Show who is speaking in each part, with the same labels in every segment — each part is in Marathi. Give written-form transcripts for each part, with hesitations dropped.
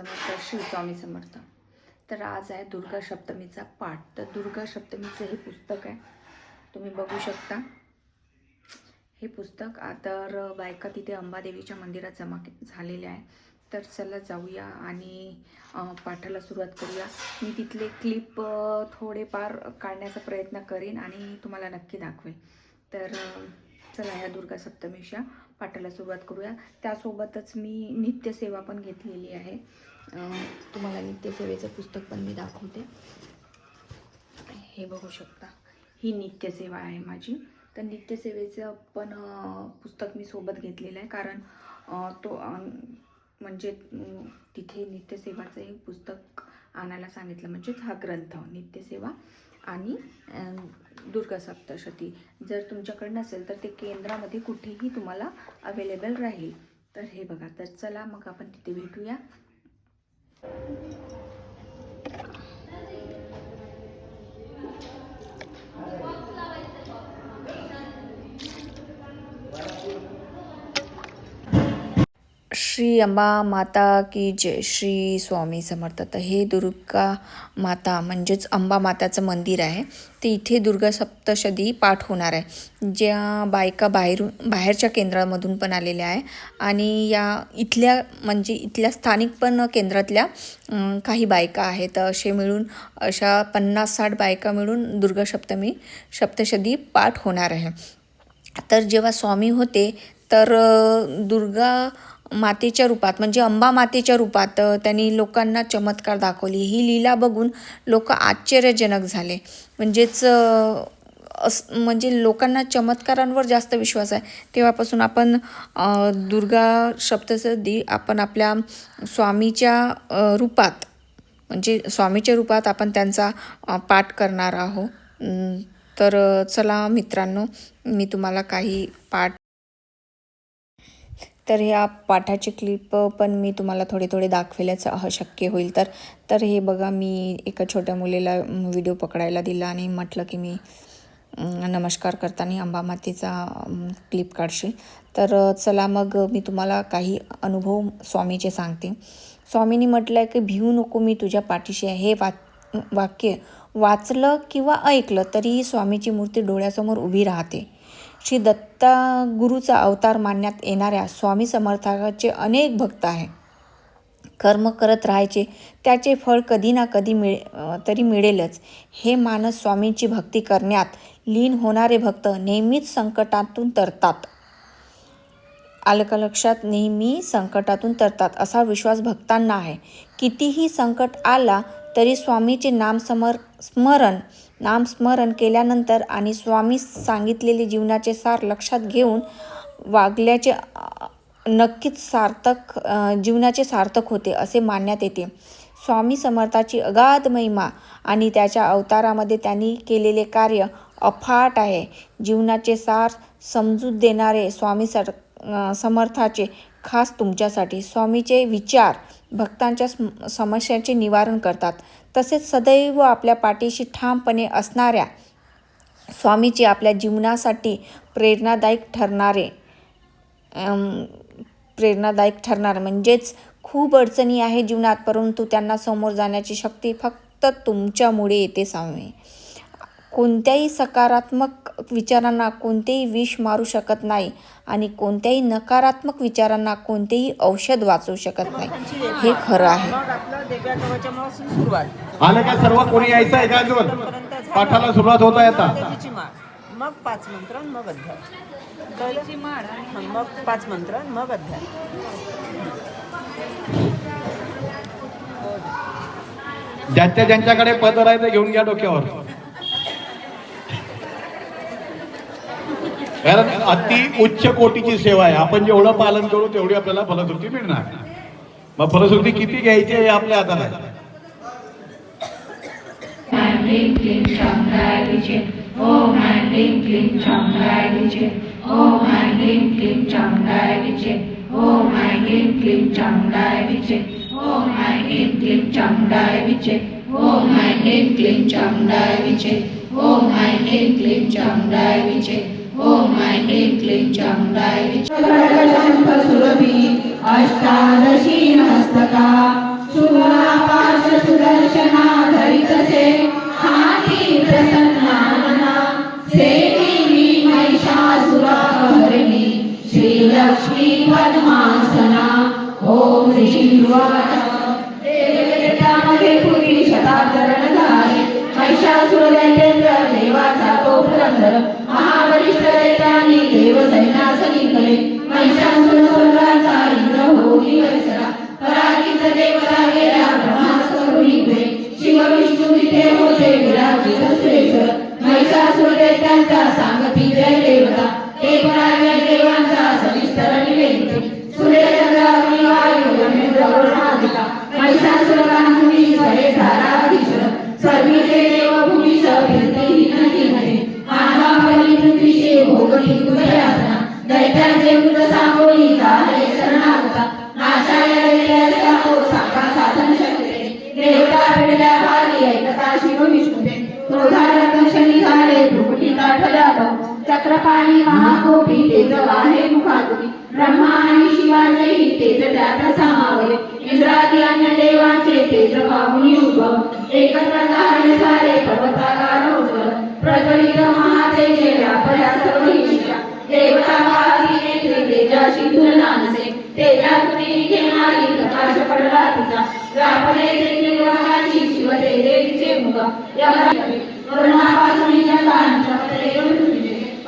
Speaker 1: नमस्कार. श्री स्वामी समर्थ. तर आज आहे दुर्गा सप्तमीचा पाठ. तर दुर्गा सप्तमीचं हे पुस्तक आहे, तुम्ही बघू शकता हे पुस्तक. तर बायका तिथे अंबादेवीच्या मंदिरात जमा झालेल्या आहे. तर चला जाऊया आणि पाठाला सुरुवात करूया. मी तिथले क्लिप थोडेफार काढण्याचा प्रयत्न करेन आणि तुम्हाला नक्की दाखवेन. तर चला ह्या दुर्गा सप्तमीच्या पाठाला सुरुवात करूया. त्यासोबतच मी नित्यसेवा पण घेतलेली आहे. तुम्हाला नित्यसेवेचं पुस्तक पण मी दाखवते. हे बघू शकता, ही नित्यसेवा आहे माझी. तर नित्यसेवेचं पण पुस्तक मी सोबत घेतलेलं आहे, कारण तो म्हणजे तिथे नित्यसेवाचं हे पुस्तक आणायला सांगितलं. म्हणजेच हा ग्रंथ नित्यसेवा आणि दुर्गा सप्तशती जर तुमच्याकडे नसेल तर ते केंद्रामध्ये कुठेही तुम्हाला अवेलेबल राहील. तर हे बघा. तर चला मग आपण तिथे भेटूया. श्री अंबा माता की जय. श्री स्वामी समर्थ. तर हे दुर्गा माता म्हणजेच अंबा माताचं मंदिर आहे. ते इथे दुर्गा सप्तशती पाठ होणार आहे. ज्या बायका बाहेरच्या केंद्रामधून पण आलेल्या आहे आणि या इथल्या म्हणजे इथल्या स्थानिक पण केंद्रातल्या काही बायका आहेत. असे मिळून अशा 50-60 बायका मिळून दुर्गा सप्तशती पाठ होणार आहे. तर जेव्हा स्वामी होते तर दुर्गा मातेच्या रूपात म्हणजे अंबा मातेच्या रूपात त्यांनी लोकांना चमत्कार दाखवली. ही लीला बघून लोक आश्चर्यजनक झाले. म्हणजेच म्हणजे लोकांना चमत्कारांवर जास्त विश्वास आहे. तेव्हापासून आपण दुर्गा सप्तशती आपण आपल्या स्वामीच्या रूपात म्हणजे स्वामीच्या रूपात आपण त्यांचा पाठ करणार आहोत. तर चला मित्रांनो, मी तुम्हाला काही पाठ तर ह्या पाठाचे क्लिप पण मी तुम्हाला थोडे दाखवल्याच शक्य होईल. तर हे बघा, मी एका छोट्या मुलीला व्हिडिओ पकडायला दिला आणि म्हटलं की मी नमस्कार करताना अंबा मातेचा क्लिप काढशील. तर चला मग मी तुम्हाला काही अनुभव स्वामीचे सांगते. स्वामींनी म्हटलं आहे की भिवू नको, मी तुझ्या पाठीशी आहे. हे वाक्य वाचलं किंवा ऐकलं तरीही स्वामीची मूर्ती डोळ्यासमोर उभी राहते. श्री दत्ता गुरुचा अवतार मानण्यात येणाऱ्या स्वामी समर्थाचे अनेक भक्त आहे. कर्म करत राहायचे, त्याचे फळ कधी ना कधी तरी मिळेलच. हे मानस स्वामींची भक्ती करण्यात लीन होणारे भक्त नेहमीच संकटातून तरतात. आलं का लक्षात? नेहमी संकटातून तरतात असा विश्वास भक्तांना आहे. कितीही संकट आला तरी स्वामीचे नामस्मरण केल्यानंतर आणि स्वामी सांगितलेले जीवनाचे सार लक्षात घेऊन वागल्याचे नक्कीच जीवनाचे सार्थक होते असे मानण्यात येते. स्वामी समर्थाची अगाध महिमा आणि त्याच्या अवतारामध्ये त्यांनी केलेले कार्य अफाट आहे. जीवनाचे सार समजूत देणारे स्वामी समर्थाचे खास तुमच्यासाठी. स्वामीचे विचार भक्तांच्या समस्यांचे निवारण करतात. तसेच सदैव आपल्या पाठीशी ठामपणे असणाऱ्या स्वामीचे आपल्या जीवनासाठी प्रेरणादायक ठरणार म्हणजेच खूप अडचणी आहे जीवनात, परंतु त्यांना समोर जाण्याची शक्ती फक्त तुमच्यामुळे येते. स्वामी कोणत्याही सकारात्मक विचारांना कोणतेही विष मारू शकत नाही आणि कोणत्याही नकारात्मक विचारांना कोणतेही औषध वाचवू शकत नाही. हे खरं आहे.
Speaker 2: आलं का सर्व कोणी यायचं आहे का? अजून पाठाला सुरुवात होता येता.
Speaker 3: मग 5 मंत्र मग अध्याय. मग 5 मंत्र मग अध्याय.
Speaker 2: ज्यांच्याकडे पदर आहे ते घेऊन घ्या डोक्यावर. कारण अति उच्च कोटीची सेवा आहे. आपण जेवढं पालन करू तेवढी आपल्याला फलश्रुती मिळणार. मग फलश्रुती किती घ्यायची आहे आपल्या हातात आहे.
Speaker 4: ह्रीं क्लीं चामुण्डाय विचे. ओम ह्रीं क्लीं चामुण्डाय विचे. ओम ह्रीं क्लीं चामुण्डाय विचे. ओम ह्रीं क्लीं चामुण्डाय विचे. ओम ह्रीं क्लीं चामुण्डाय विचे. ओम ह्रीं क्लीं चामुण्डाय विचे. ओम ह्रीं क्लीं चामुण्डाय विचे. ओम ह्रीं क्लीं चामुण्डाय विचे. सुरभि अष्टादशी हस्तका देवतेमध्ये पूर्वी शताब्दरण झाले महिषासुर दैत्येंद्र देवाचा तो पुरंदर महाबलिष्ठ दैत्यांनी देव सैन्यास निघले महिषासुर स्वर्गाचा इंद्र होई वैसरा पराजित देवता गेला ब्रह्मास करुणीकडे शिव विष्णू तिथे होते विराजित सुरेश्वर महिषासुर दैत्यांचा सांगती जय देवता ते पराजय देवांचा सविस्तर निवेदिते सूर्यचंद्र अग्नी वायू यमेंद्र वरुणादिका महिषासुरकांनी स्वरे धाराधीश्वर सर्वीचे देव भूमीस फिरती नदी नदी मानवापरी पृथ्वीचे भोगली कुदयातना दैत्यांचे मृत सांगोली झाले शरणागता नाशाय दैत्याचा तो साका साधन शकते देवता पिढल्या भारी ऐकता शिव विष्णुते क्रोधारत शनी झाले भ्रुकुटी काठल्या चक्रपाणी महाकोपी तेज वाहे मुखातुनी ब्रह्मा आणि शिवाचेही तेज त्यात सामावले इंद्रादी अन्य देवांचे तेज पाहुनी उद्भव एकत्र झाले सारे पर्वताकार उज्ज्वल प्रज्वलित महातेजे व्यापल्या सर्व ईशा देवता पाहती नेत्रे तेजाशी तुलना नसे तेजातुनी घेणारी प्रकाश पडला तिचा व्यापले देखील वाघाची शिव तेजे तिचे मुख वरुणापासून जगांच्या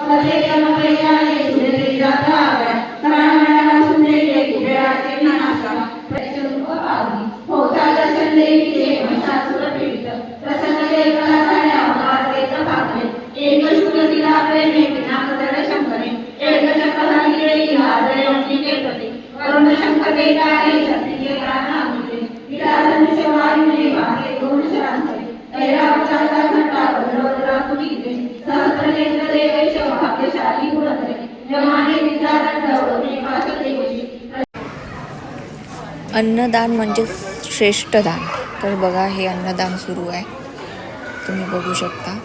Speaker 4: पदे कर्मप्रेयाने सुरेत्री जाता आव्या तरामण्यापासून देते कुबेराचे नानासा प्रचंड पावली होता दर्शन देवीचे महिषासुर पीडित प्रसन्न देवता झाल्या महादेव भागले एक शुक्ल तिला प्रेमे पिनाकदर शंकरे एक चक्रधारी देई हादरे अंबिके प्रती वरुण शंकर देतारे शक्तीचे प्राणामृते तिला धनुष्य वायूने वाहे दोन शरांसरे ऐरावताचा घंटा वज्रवज्रा तुलीते सहस्रनेत्र देवेश भाग्यशाली पुरंदरे जमाने विद्यादंड ओढणे पाशते वशी
Speaker 1: अन्नदान म्हणजे श्रेष्ठ दान. तर बघा हे अन्नदान सुरू आहे, तुम्ही बघू शकता.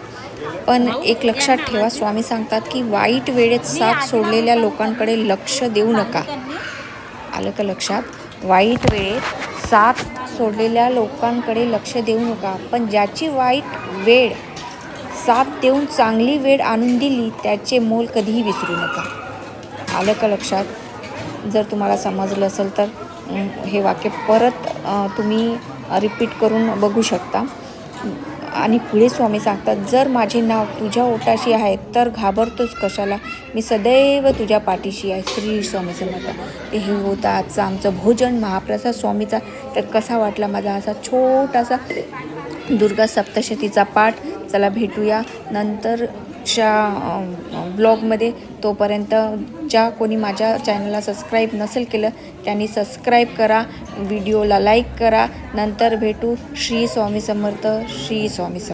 Speaker 1: पण एक लक्षात ठेवा, स्वामी सांगतात की वाईट वेळेत साथ सोडलेल्या लोकांकडे लक्ष देऊ नका. आलं का लक्षात? वाईट वेळेत साथ सोडलेल्या लोकांकडे लक्ष देऊ नका, पण ज्याची वाईट वेळ साथ देऊन चांगली वेळ आणून दिली त्याचे मोल कधीही विसरू नका. आलं का लक्षात? जर तुम्हाला समजलं असेल तर हे वाक्य परत तुम्ही रिपीट करून बघू शकता. आणि पुढे स्वामी सांगतात, जर माझे नाव तुझ्या ओटाशी आहे तर घाबरतोच कशाला, मी सदैव तुझ्या पाठीशी आहे. श्री स्वामी समर्थ. हे होतं आजचं आमचं भोजन महाप्रसाद स्वामीचा. तर कसा वाटला माझा असा छोटासा दुर्गा सप्तशतीचा पाठ. चला भेटूया नंतरच्या ब्लॉगमध्ये. तोपर्यंत ज्या कोणी माझ्या चॅनलला सबस्क्राईब नसेल केलं त्यांनी सबस्क्राईब करा, व्हिडिओला लाईक करा. नंतर भेटू. श्री स्वामी समर्थ. श्री स्वामी समर्थ.